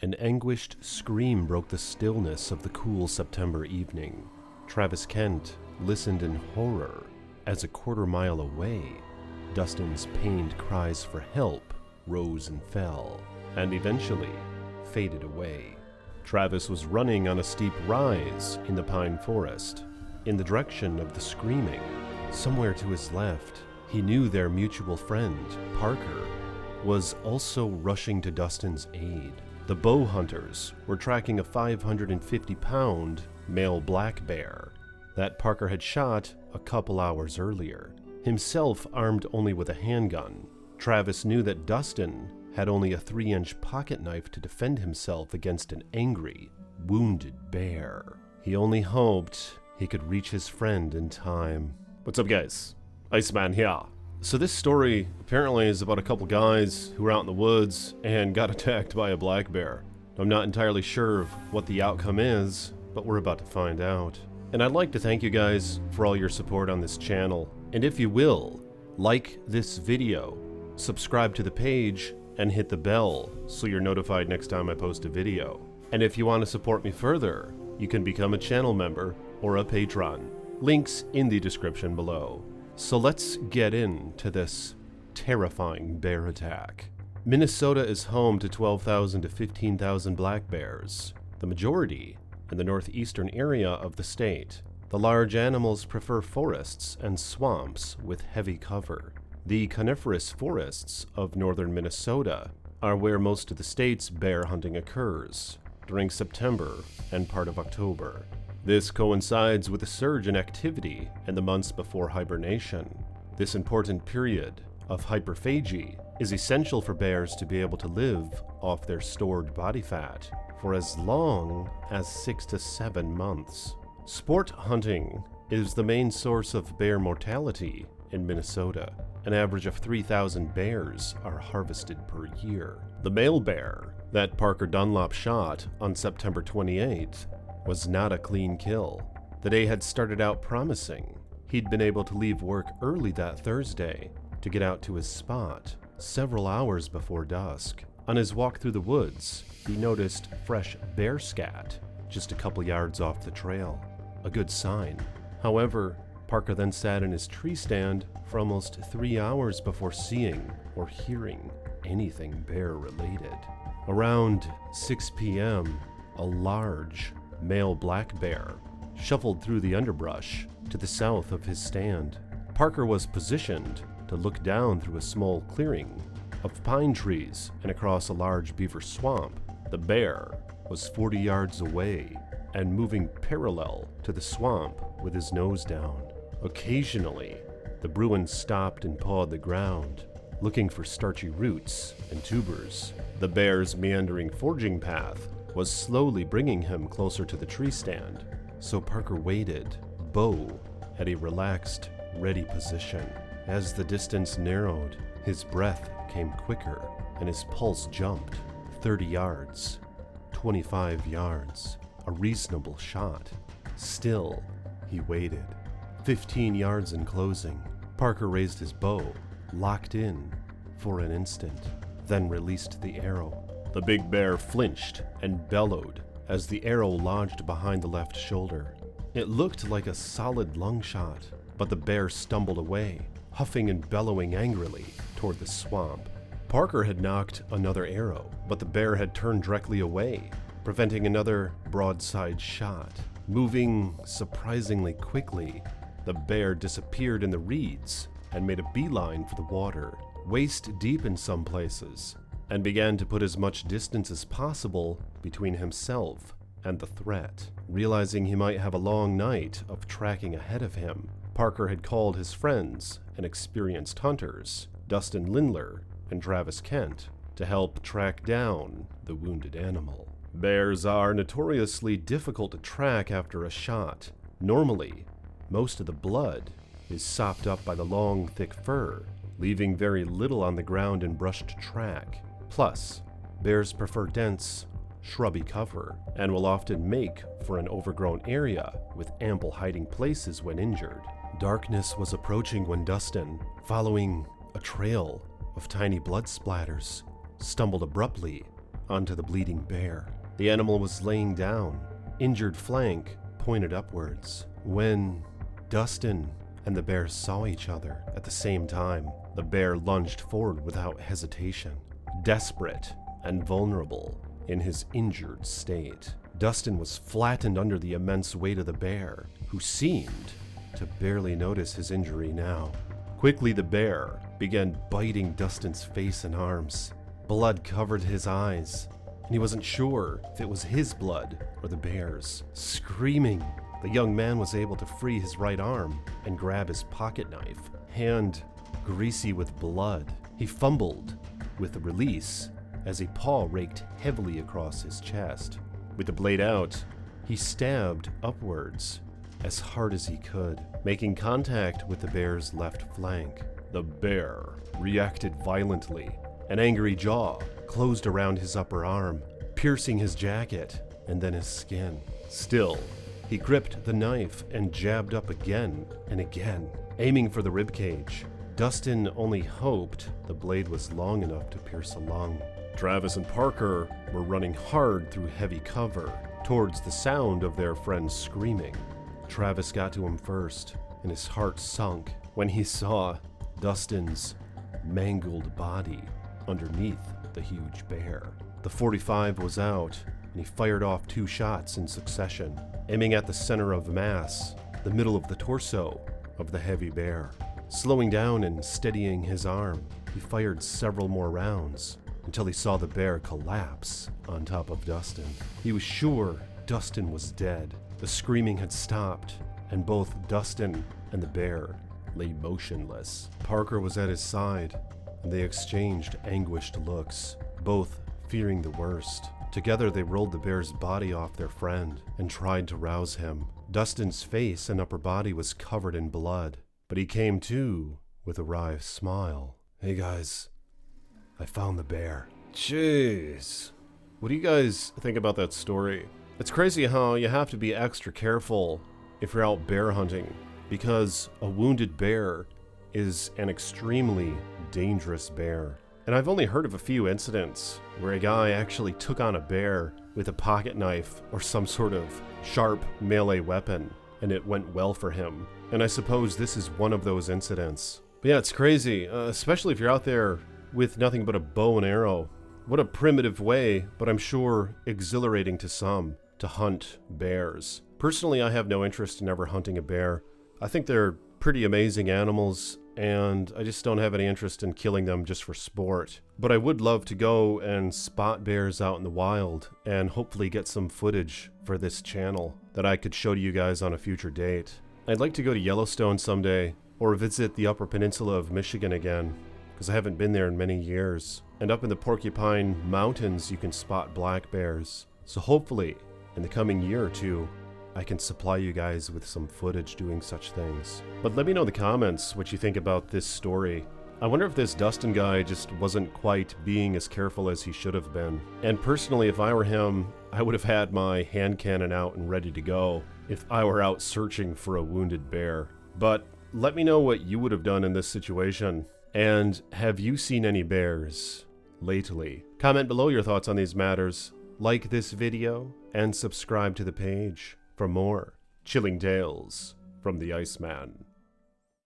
An anguished scream broke the stillness of the cool September evening. Travis Kent listened in horror as a quarter-mile away, Dustin's pained cries for help rose and fell, and eventually faded away. Travis was running on a steep rise in the pine forest, in the direction of the screaming. Somewhere to his left, he knew their mutual friend, Parker, was also rushing to Dustin's aid. The bow hunters were tracking a 550-pound male black bear that Parker had shot a couple hours earlier. Himself armed only with a handgun, Travis knew that Dustin had only a 3-inch pocket knife to defend himself against an angry, wounded bear. He only hoped he could reach his friend in time. What's up, guys? Iceman here. So this story apparently is about a couple guys who were out in the woods and got attacked by a black bear. I'm not entirely sure of what the outcome is, but we're about to find out. And I'd like to thank you guys for all your support on this channel. And if you will, like this video, subscribe to the page, and hit the bell so you're notified next time I post a video. And if you want to support me further, you can become a channel member or a patron. Links in the description below. So let's get into this terrifying bear attack. Minnesota is home to 12,000 to 15,000 black bears, the majority in the northeastern area of the state. The large animals prefer forests and swamps with heavy cover. The coniferous forests of northern Minnesota are where most of the state's bear hunting occurs during September and part of October. This coincides with a surge in activity in the months before hibernation. This important period of hyperphagy is essential for bears to be able to live off their stored body fat for as long as 6 to 7 months. Sport hunting is the main source of bear mortality in Minnesota. An average of 3,000 bears are harvested per year. The male bear that Parker Dunlop shot on September 28th was not a clean kill. The day had started out promising. He'd been able to leave work early that Thursday to get out to his spot several hours before dusk. On his walk through the woods, he noticed fresh bear scat just a couple yards off the trail. A good sign. However, Parker then sat in his tree stand for almost 3 hours before seeing or hearing anything bear-related. Around 6 p.m., a large male black bear shuffled through the underbrush to the south of his stand. Parker was positioned to look down through a small clearing of pine trees and across a large beaver swamp. The bear was 40 yards away and moving parallel to the swamp with his nose down. Occasionally, the Bruin stopped and pawed the ground, looking for starchy roots and tubers. The bear's meandering foraging path was slowly bringing him closer to the tree stand, so Parker waited, bow at a relaxed, ready position. As the distance narrowed, his breath came quicker and his pulse jumped. 30 yards, 25 yards, a reasonable shot. Still, he waited. 15 yards in closing. Parker raised his bow, locked in for an instant, then released the arrow. The big bear flinched and bellowed as the arrow lodged behind the left shoulder. It looked like a solid lung shot, but the bear stumbled away, huffing and bellowing angrily toward the swamp. Parker had knocked another arrow, but the bear had turned directly away, preventing another broadside shot. Moving surprisingly quickly, the bear disappeared in the reeds and made a beeline for the water, waist deep in some places, and began to put as much distance as possible between himself and the threat. Realizing he might have a long night of tracking ahead of him, Parker had called his friends and experienced hunters, Dustin Lindler and Travis Kent, to help track down the wounded animal. Bears are notoriously difficult to track after a shot. Normally, most of the blood is sopped up by the long, thick fur, leaving very little on the ground and brush to track. Plus, bears prefer dense, shrubby cover and will often make for an overgrown area with ample hiding places when injured. Darkness was approaching when Dustin, following a trail of tiny blood splatters, stumbled abruptly onto the bleeding bear. The animal was laying down, injured flank pointed upwards, when Dustin and the bear saw each other at the same time. The bear lunged forward without hesitation, desperate and vulnerable in his injured state. Dustin was flattened under the immense weight of the bear, who seemed to barely notice his injury now. Quickly, the bear began biting Dustin's face and arms. Blood covered his eyes, and he wasn't sure if it was his blood or the bear's. Screaming, the young man was able to free his right arm and grab his pocket knife, hand greasy with blood. He fumbled with the release as a paw raked heavily across his chest. With the blade out, he stabbed upwards as hard as he could, making contact with the bear's left flank. The bear reacted violently. An angry jaw closed around his upper arm, piercing his jacket and then his skin. Still, he gripped the knife and jabbed up again and again, aiming for the ribcage. Dustin only hoped the blade was long enough to pierce a lung. Travis and Parker were running hard through heavy cover towards the sound of their friends screaming. Travis got to him first, and his heart sunk when he saw Dustin's mangled body underneath the huge bear. The .45 was out, and he fired off 2 shots in succession, aiming at the center of mass, the middle of the torso of the heavy bear. Slowing down and steadying his arm, he fired several more rounds until he saw the bear collapse on top of Dustin. He was sure Dustin was dead. The screaming had stopped, and both Dustin and the bear lay motionless. Parker was at his side, and they exchanged anguished looks, both fearing the worst. Together they rolled the bear's body off their friend and tried to rouse him. Dustin's face and upper body was covered in blood, but he came to with a wry smile. "Hey guys, I found the bear." Jeez. What do you guys think about that story? It's crazy how you have to be extra careful if you're out bear hunting, because a wounded bear is an extremely dangerous bear. And I've only heard of a few incidents where a guy actually took on a bear with a pocket knife or some sort of sharp melee weapon, and it went well for him. And I suppose this is one of those incidents. But yeah, it's crazy, especially if you're out there with nothing but a bow and arrow. What a primitive way, but I'm sure exhilarating to some, to hunt bears. Personally, I have no interest in ever hunting a bear. I think they're pretty amazing animals, and I just don't have any interest in killing them just for sport. But I would love to go and spot bears out in the wild and hopefully get some footage for this channel that I could show to you guys on a future date. I'd like to go to Yellowstone someday, or visit the Upper Peninsula of Michigan again, because I haven't been there in many years. And up in the Porcupine Mountains, you can spot black bears. So hopefully, in the coming year or two, I can supply you guys with some footage doing such things. But let me know in the comments what you think about this story. I wonder if this Dustin guy just wasn't quite being as careful as he should have been. And personally, if I were him, I would have had my hand cannon out and ready to go if I were out searching for a wounded bear. But let me know what you would have done in this situation. And have you seen any bears lately? Comment below your thoughts on these matters, like this video, and subscribe to the page for more chilling tales from the Iceman.